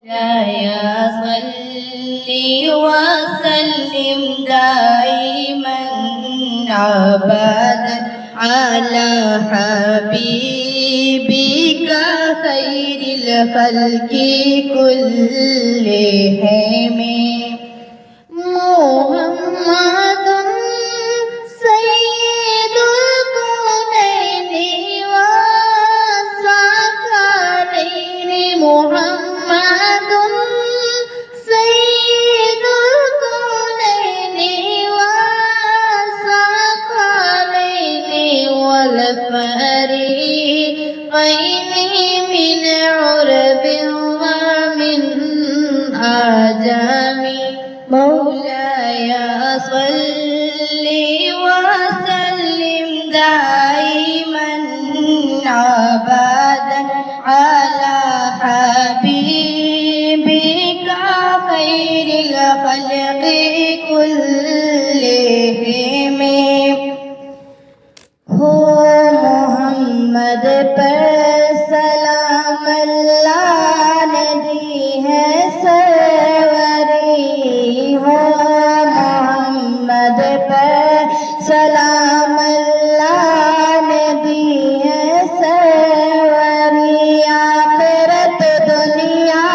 يا صلي وسلم دائما أبدا على حبيبك خير الخلق كلهم محمد سيد الكونين والثقلين محمد سيد الكونين والثقلين والفريقين من عرب ومن عجم مولاي صل وسلم دائما أبدا على حبيبك خير الخلق كلهم هو محمد پر سلام اللہ نے دی ہے سروری ہو محمد پر سلام اللہ نے دی ہے سروری آخرت دنیا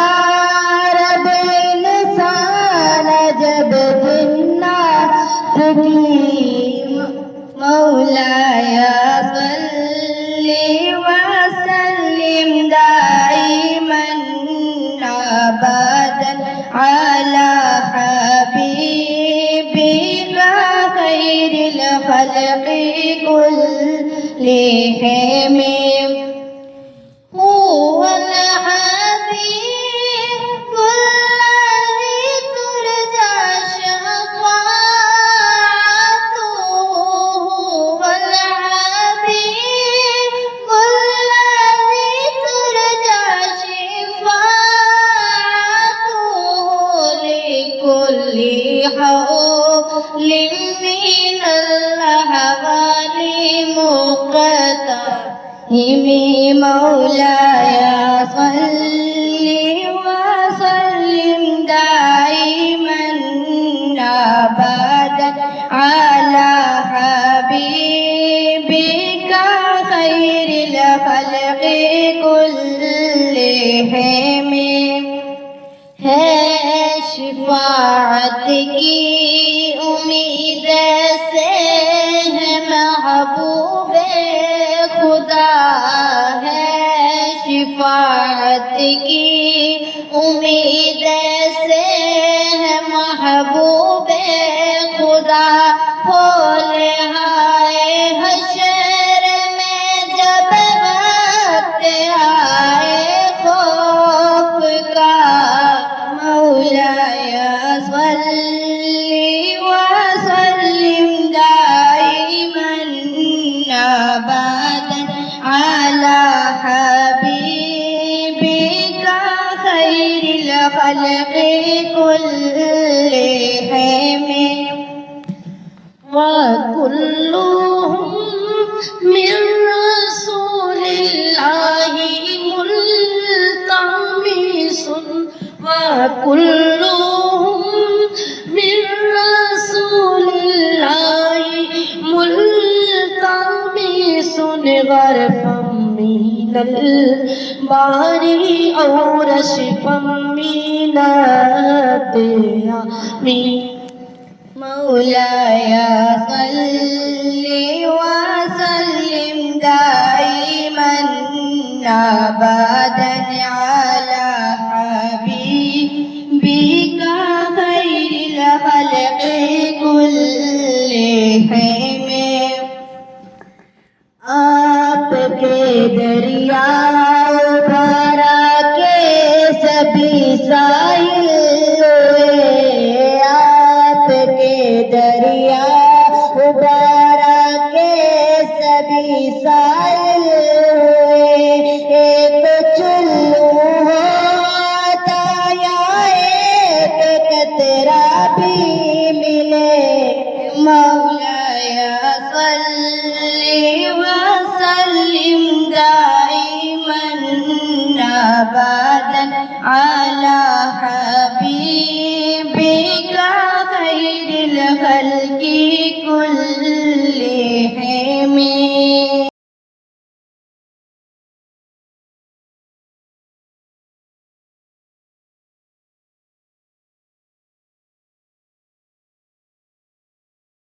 رب انسان جب جنات کی مولاي صل وسلم دائما أبدا على حبيبك خير الخلق كلهم هو الحبيب الذي ترجى شفاعته هو الحبيب الذي ترجى شفاعته لكل حول من الأحوال مقتحم مولاي صل وسلم دائما أبدا على حبيبك خير الخلق كلهم ہے شفاعت کی امید سے ہے محبوب خدا ہے شفاعت کی امید سے ہے محبوب خدا بولے ہائے حشر میں جب وقت آئے خوف کا مولاي صل وسلم دائما أبدا على حبيبك خير الخلق كلهم وكلهم من رسول الله ملتمس وكلهم من رسول الله ملتمس غرفا من البحر أو رشفا من الديام مولاي صل وسلم دائما أبدا على حبيبك خير الخلق كلهم آپ کے دریا بھرا کے سبھی ساحل ہوئے آپ کے دریا بھرا کے سبھی ساحل ہوئے ایک چلو ہوتا یا ایک قطرہ بھی ملے مولاي صل وسلم دائما أبدا على حبيبك خير الخلق كلهم